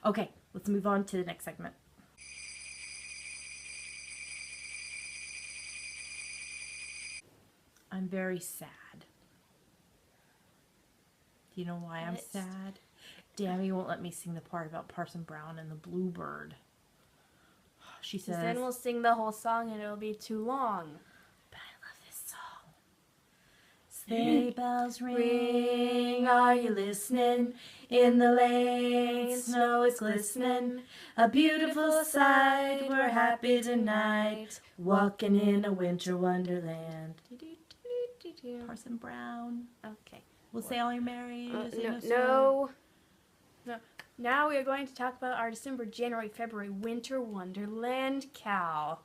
Okay, let's move on to the next segment. I'm very sad. Do you know why I'm sad? Dammy won't let me sing the part about Parson Brown and the Bluebird. She says... Then we'll sing the whole song and it'll be too long. But I love this song. Sleigh bells ring, are you listening? In the lane, snow is glistening. A beautiful sight, we're happy tonight. Walking in a winter wonderland. Parson Brown. Okay. We'll say all your merry. No. Now we are going to talk about our December, January, February winter wonderland cow.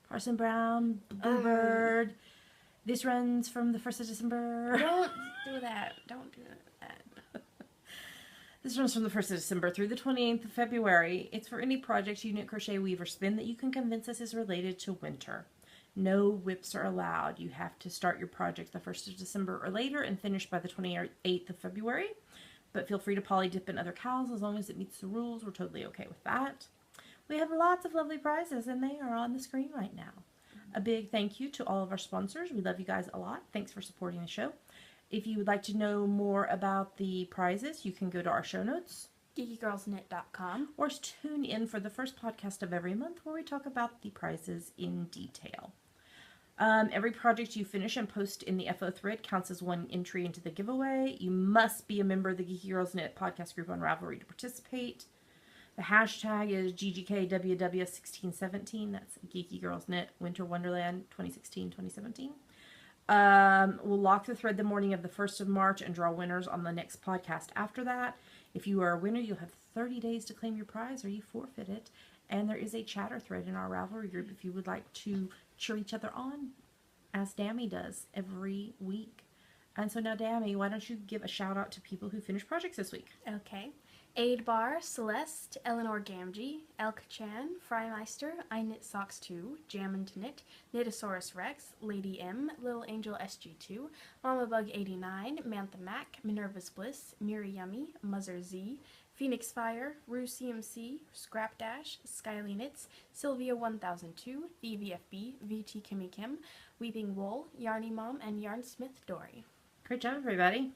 Parson Brown, Bluebird. This runs from the 1st of December. Don't do that. Don't do that. This runs from the 1st of December through the 28th of February. It's for any project, unit, crochet, weave, or spin that you can convince us is related to winter. No whips are allowed. You have to start your project the 1st of December or later and finish by the 28th of February. But feel free to poly dip in other cows as long as it meets the rules. We're totally okay with that. We have lots of lovely prizes and they are on the screen right now. A big thank you to all of our sponsors. We love you guys a lot. Thanks for supporting the show. If you would like to know more about the prizes, you can go to our show notes. GeekyGirlsKnit.com. Or tune in for the first podcast of every month where we talk about the prizes in detail. Every project you finish and post in the FO thread counts as one entry into the giveaway. You must be a member of the Geeky Girls Knit podcast group on Ravelry to participate. The hashtag is GGKWW1617. That's Geeky Girls Knit Winter Wonderland 2016-2017. We'll lock the thread the morning of the 1st of March and draw winners on the next podcast after that. If you are a winner, you'll have 30 days to claim your prize or you forfeit it. And there is a chatter thread in our Ravelry group if you would like to cheer each other on, as Dammy does every week. And so now, Dammy, why don't you give a shout out to people who finished projects this week? Okay. Aidbar, Celeste, Eleanor Gamgee, Elk Chan, Frymeister, I Knit Socks 2, Jammin' to Knit, Knitosaurus Rex, Lady M, Little Angel SG2, Mama Bug 89, Mantha Mac, Minerva's Bliss, Miri Yummy, Muzzer Z, Phoenix Fire, Rue CMC, Scrap Dash, Skyly Knits, Sylvia 1002, VVFB, VT Kimmy Kim, Weeping Wool, Yarny Mom, and Yarnsmith Dory. Great job, everybody.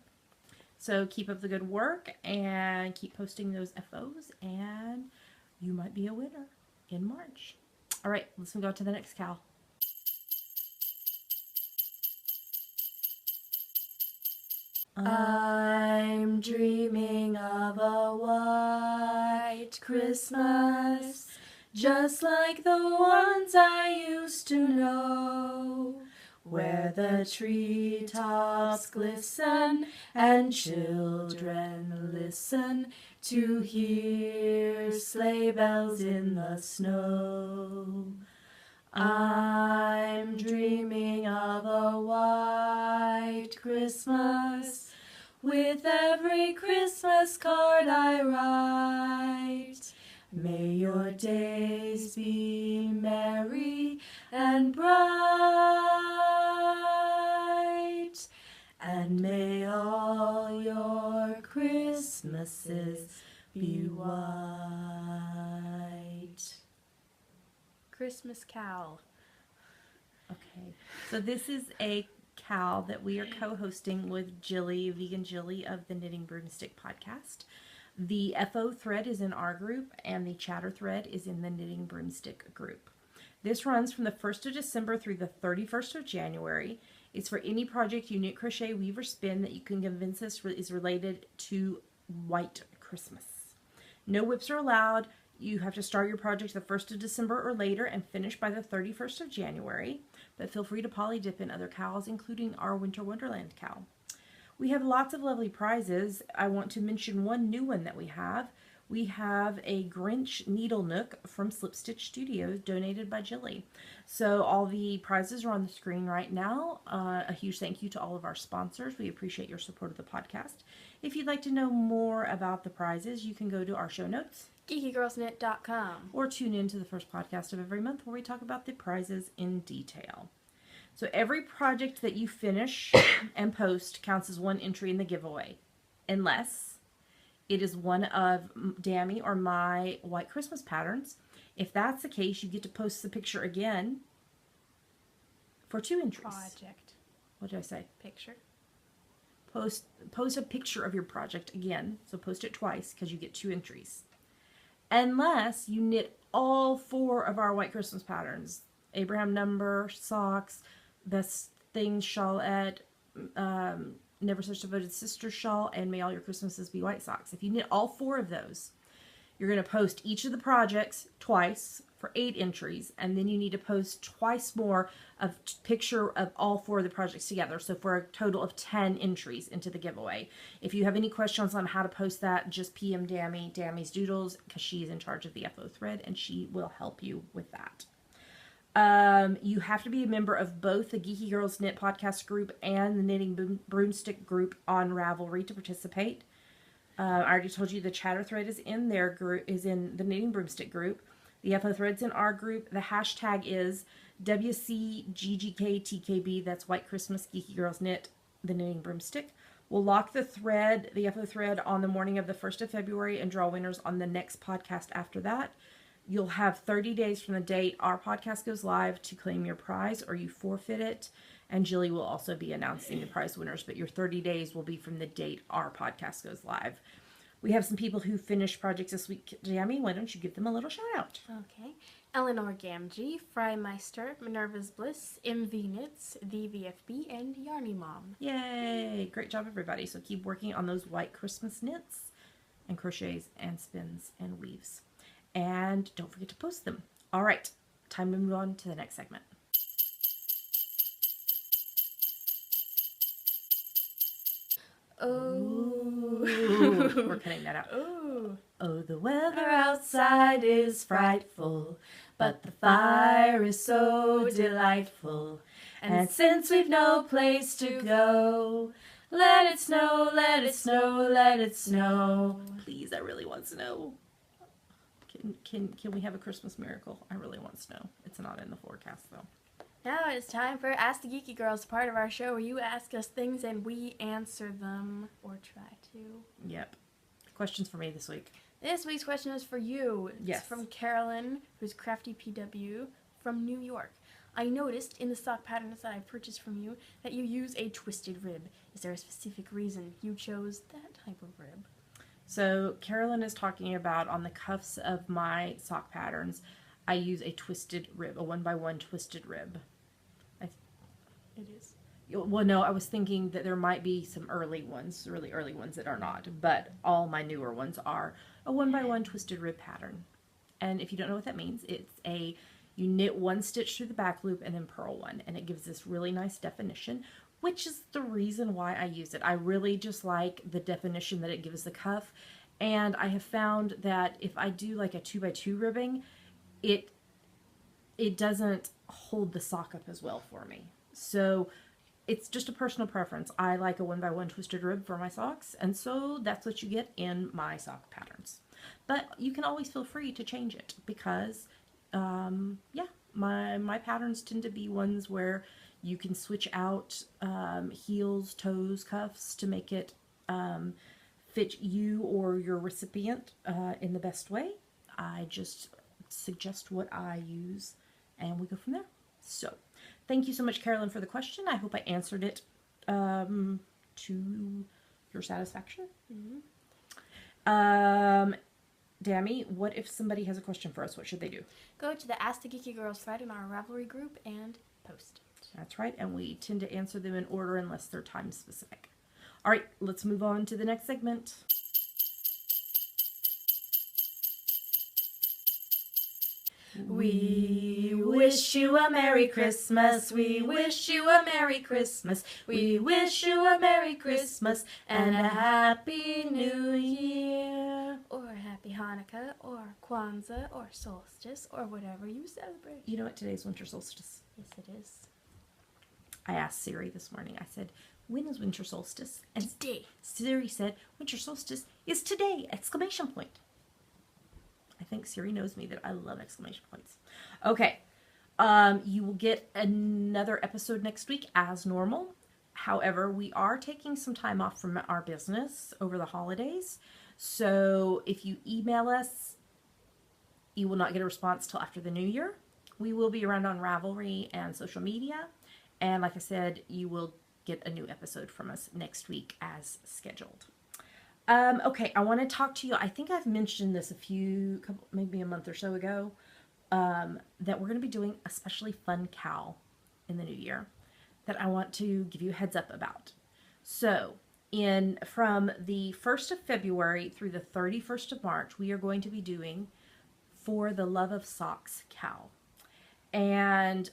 So keep up the good work and keep posting those FOs, and you might be a winner in March. All right, let's go to the next cow. I'm dreaming of a white Christmas, just like the ones I used to know, where the treetops glisten and children listen to hear sleigh bells in the snow. I'm dreaming of a white Christmas, with every Christmas card I write. May your days be merry and bright, and may all your Christmases be white. Christmas Cow. Okay, so this is a cow that we are co-hosting with Jilly, Vegan Jilly of the Knitting Broomstick podcast. The FO thread is in our group, and the chatter thread is in the Knitting Broomstick group. This runs from the 1st of December through the 31st of January. It's for any project you knit, crochet, weave, or spin that you can convince us is related to white Christmas. No whips are allowed. You have to start your project the 1st of December or later and finish by the 31st of January. But feel free to poly dip in other cows, including our Winter Wonderland cow. We have lots of lovely prizes. I want to mention one new one that we have. We have a Grinch Needle Nook from Slip Stitch Studios, donated by Jilly. So all the prizes are on the screen right now. A huge thank you to all of our sponsors. We appreciate your support of the podcast. If you'd like to know more about the prizes, you can go to our show notes, GeekyGirlsKnit.com. or tune in to the first podcast of every month where we talk about the prizes in detail. So every project that you finish and post counts as one entry in the giveaway, unless it is one of Dammy or my white Christmas patterns. If that's the case, you get to post the picture again for 2 entries. Project. What did I say? Picture. Post a picture of your project again. So post it twice because you get 2 entries. Unless you knit all 4 of our white Christmas patterns. Abraham number, socks, best thing shawlette, never such devoted sister shawl, and may all your Christmases be white socks. If you knit all 4 of those, you're going to post each of the projects twice for 8 entries, and then you need to post twice more of picture of all 4 of the projects together, so for a total of 10 entries into the giveaway. If you have any questions on how to post that, just PM Dammy, Dammy's Doodles, because she's in charge of the FO thread, and she will help you with that. You have to be a member of both the Geeky Girls Knit podcast group and the Knitting Broomstick group on Ravelry to participate. I already told you the chatter thread is in their group, is in the Knitting Broomstick group. The FO thread's in our group. The hashtag is WCGGKTKB. That's White Christmas Geeky Girls Knit, the Knitting Broomstick. We'll lock the thread, the FO thread, on the morning of the 1st of February and draw winners on the next podcast after that. You'll have 30 days from the date our podcast goes live to claim your prize, or you forfeit it. And Jilly will also be announcing the prize winners, but your 30 days will be from the date our podcast goes live. We have some people who finished projects this week. Jamie, why don't you give them a little shout out? Okay. Eleanor Gamgee, Frymeister, Minerva's Bliss, MV Knits, the VFB, and Yarny Mom. Yay! Great job, everybody. So keep working on those white Christmas knits and crochets and spins and weaves. And don't forget to post them. All right, time to move on to the next segment. Oh. We're cutting that out. Oh. Oh, the weather outside is frightful, but the fire is so delightful. And since we've no place to go, let it snow, let it snow, let it snow. Please, I really want snow. Can we have a Christmas miracle? I really want snow. It's not in the forecast, though. Now it's time for Ask the Geeky Girls, part of our show where you ask us things and we answer them, or try to. Yep. Questions for me this week. This week's question is for you. Yes. It's from Carolyn, who's Crafty PW, from New York. I noticed in the sock patterns that I purchased from you that you use a twisted rib. Is there a specific reason you chose that type of rib? So Carolyn is talking about on the cuffs of my sock patterns, I use a twisted rib, a 1x1 twisted rib. It is. Well, no, I was thinking that there might be some early ones, really early ones that are not, but all my newer ones are a 1x1 twisted rib pattern. And if you don't know what that means, you knit one stitch through the back loop and then purl one, and it gives this really nice definition, which is the reason why I use it. I really just like the definition that it gives the cuff, and I have found that if I do like a 2x2 ribbing, it doesn't hold the sock up as well for me. So it's just a personal preference. I like a 1x1 twisted rib for my socks, and so that's what you get in my sock patterns. But you can always feel free to change it because, my patterns tend to be ones where you can switch out heels, toes, cuffs to make it fit you or your recipient in the best way. I just suggest what I use, and we go from there. So, thank you so much, Carolyn, for the question. I hope I answered it to your satisfaction. Mm-hmm. Dammy, what if somebody has a question for us? What should they do? Go to the Ask the Geeky Girls thread in our Ravelry group and post it. That's right, and we tend to answer them in order unless they're time specific. All right, let's move on to the next segment. We wish you a Merry Christmas. We wish you a Merry Christmas. We wish you a Merry Christmas and a Happy New Year. Or Happy Hanukkah, or Kwanzaa, or Solstice, or whatever you celebrate. You know what? Today's winter solstice. Yes, it is. I asked Siri this morning. I said, when is winter solstice? And Today. Siri said, winter solstice is today! Exclamation point. I think Siri knows me that I love exclamation points. Okay. You will get another episode next week as normal. However, we are taking some time off from our business over the holidays. So if you email us, you will not get a response till after the new year. We will be around on Ravelry and social media. And like I said, you will get a new episode from us next week as scheduled. Okay, I want to talk to you. I think I've mentioned this maybe a month or so ago, that we're going to be doing a especially fun cowl in the new year that I want to give you a heads up about. So, from the 1st of February through the 31st of March, we are going to be doing For the Love of Socks cowl. And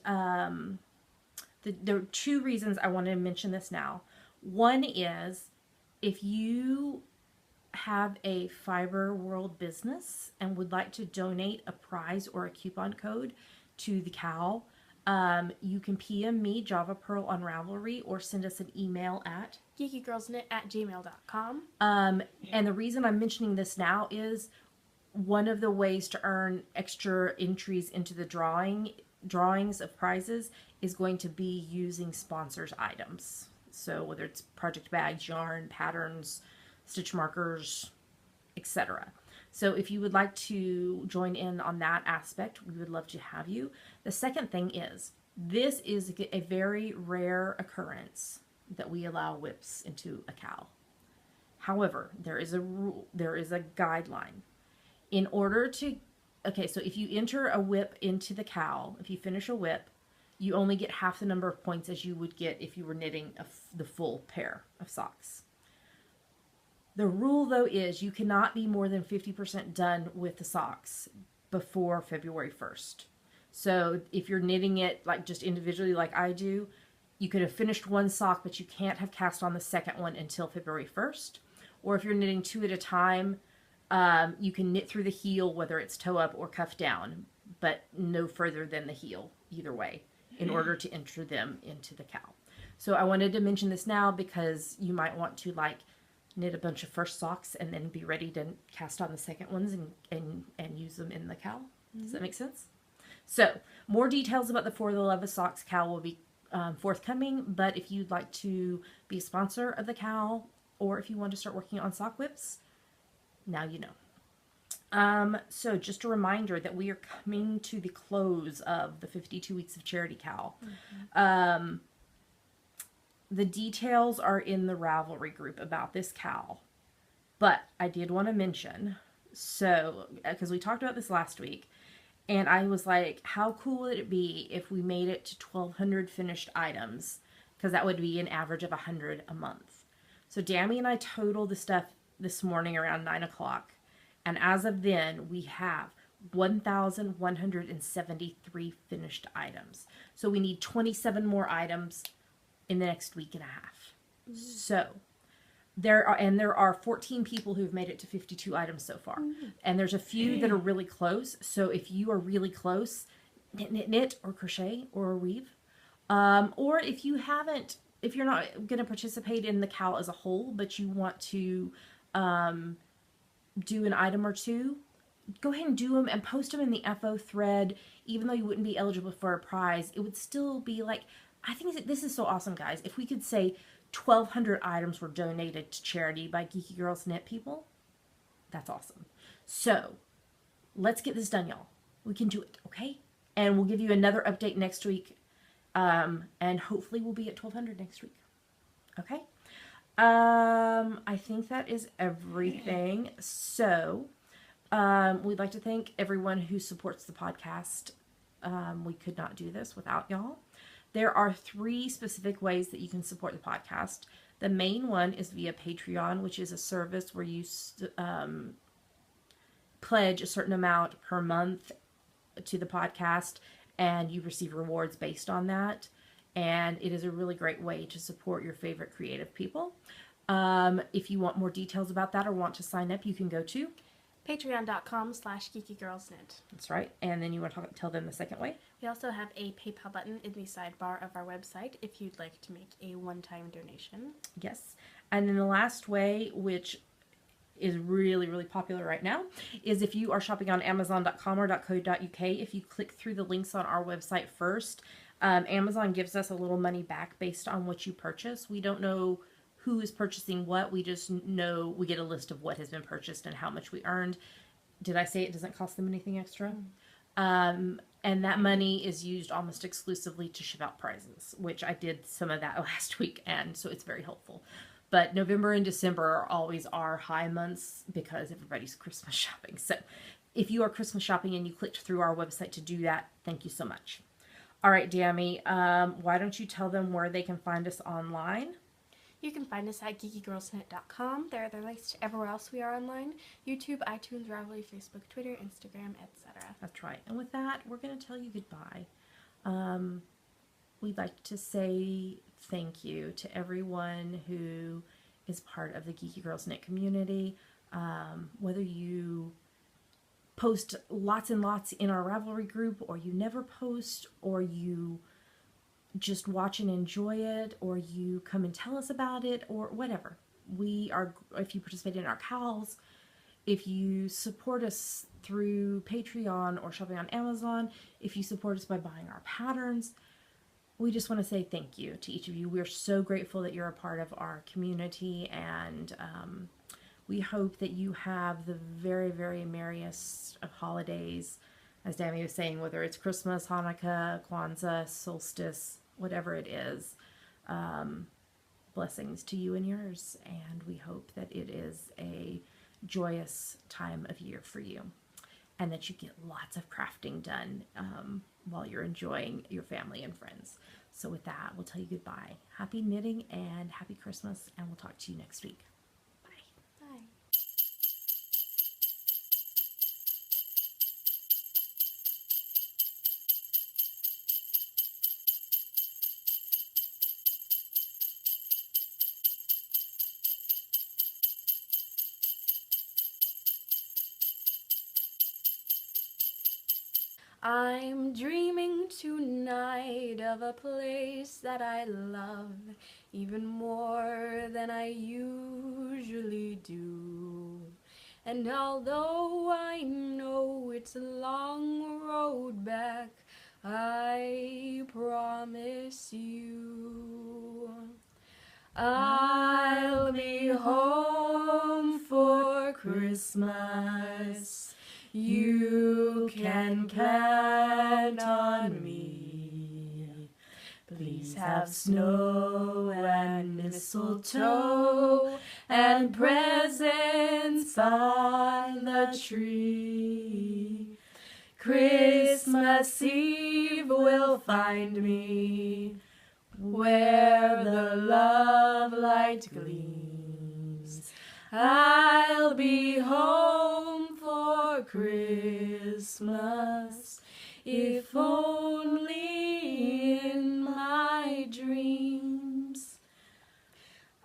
there are two reasons I want to mention this now. One is, if you have a Fiber World business and would like to donate a prize or a coupon code to the cowl, you can PM me, Java Pearl, on Ravelry, or send us an email at geekygirlsknit@gmail.com. And the reason I'm mentioning this now is one of the ways to earn extra entries into the drawings of prizes is going to be using sponsors items. So whether it's project bags, yarn, patterns, stitch markers, etc. So if you would like to join in on that aspect, we would love to have you. The second thing is, This is a very rare occurrence that we allow whips into a cow. However, there is a rule, there is a guideline. In order to, okay, so if you enter a whip into the cow, if you finish a whip, you only get half the number of points as you would get if you were knitting the full pair of socks. The rule, though, is you cannot be more than 50% done with the socks before February 1st. So if you're knitting it like just individually like I do, you could have finished one sock, but you can't have cast on the second one until February 1st. Or if you're knitting two at a time, you can knit through the heel, whether it's toe up or cuff down, but no further than the heel, either way, in order to enter them into the cow. So I wanted to mention this now because you might want to like knit a bunch of first socks and then be ready to cast on the second ones and use them in the cow. Does that make sense? So more details about the For the Love of Socks cow will be forthcoming, but if you'd like to be a sponsor of the cow or if you want to start working on sock whips, now you know. So just a reminder that we are coming to the close of the 52 Weeks of Charity cow. The details are in the Ravelry group about this cow, but I did want to mention, so, because we talked about this last week, and I was like, how cool would it be if we made it to 1,200 finished items? Because that would be an average of 100 a month. So Dammy and I totaled the stuff this morning around 9 o'clock. And as of then, we have 1,173 finished items. So we need 27 more items in the next week and a half. So there are 14 people who've made it to 52 items so far. And there's a few that are really close. So if you are really close, knit or crochet or weave. Or if you're not going to participate in the cow as a whole, but you want to do an item or two, go ahead and do them and post them in the FO thread. Even though you wouldn't be eligible for a prize, it would still be like, I think this is so awesome, guys. If we could say 1,200 items were donated to charity by Geeky Girls Knit people, that's awesome. So let's get this done, y'all. We can do it, okay? And we'll give you another update next week. And hopefully we'll be at 1,200 next week. Okay? I think that is everything. So, we'd like to thank everyone who supports the podcast. We could not do this without y'all. There are 3 specific ways that you can support the podcast. The main one is via Patreon, which is a service where you pledge a certain amount per month to the podcast, and you receive rewards based on that. And it is a really great way to support your favorite creative people. If you want more details about that or want to sign up, you can go to patreon.com/geekygirlsknit. That's right. And then you want to tell them the second way? We also have a PayPal button in the sidebar of our website if you'd like to make a one-time donation. Yes. And then the last way, which is really, really popular right now, is if you are shopping on Amazon.com or .co.uk, if you click through the links on our website first, Amazon gives us a little money back based on what you purchase. We don't know who is purchasing what. We just know we get a list of what has been purchased and how much we earned. Did I say it doesn't cost them anything extra? And that money is used almost exclusively to ship out prizes, which I did some of that last week, and so it's very helpful. But November and December are always our high months because everybody's Christmas shopping. So if you are Christmas shopping and you clicked through our website to do that, thank you so much. All right, Dammy, why don't you tell them where they can find us online? You can find us at geekygirlsknit.com. There are the links to everywhere else we are online. YouTube, iTunes, Ravelry, Facebook, Twitter, Instagram, etc. That's right. And with that, we're going to tell you goodbye. We'd like to say thank you to everyone who is part of the Geeky Girls Knit community. Whether you post lots and lots in our Ravelry group, or you never post, or you just watch and enjoy it, or you come and tell us about it, or whatever. If you participate in our cows, if you support us through Patreon or shopping on Amazon, if you support us by buying our patterns, we just want to say thank you to each of you. We're so grateful that you're a part of our community, and we hope that you have the very, very merriest of holidays, as Dammy was saying, whether it's Christmas, Hanukkah, Kwanzaa, solstice, whatever it is, blessings to you and yours. And we hope that it is a joyous time of year for you, and that you get lots of crafting done while you're enjoying your family and friends. So with that, we'll tell you goodbye. Happy knitting and happy Christmas, and we'll talk to you next week. Bye. Bye. I'm dreaming tonight of a place that I love even more than I usually do. And although I know it's a long road back, I promise you I'll be home for Christmas. You can count on me. Please have snow and mistletoe and presents on the tree. Christmas Eve will find me where the love light gleams. I'll be home for Christmas, if only in my dreams.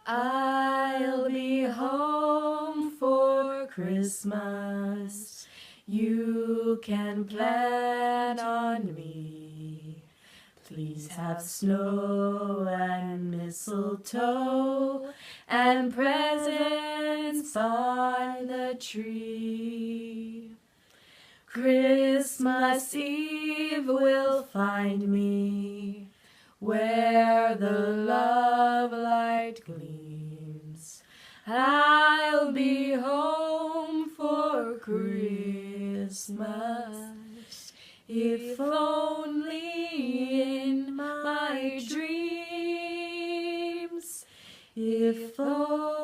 I'll be home for Christmas. You can plan on me. Please have snow and mistletoe and presents on the tree. Christmas Eve will find me where the love light gleams. I'll be home for Christmas, if only in my dreams, if only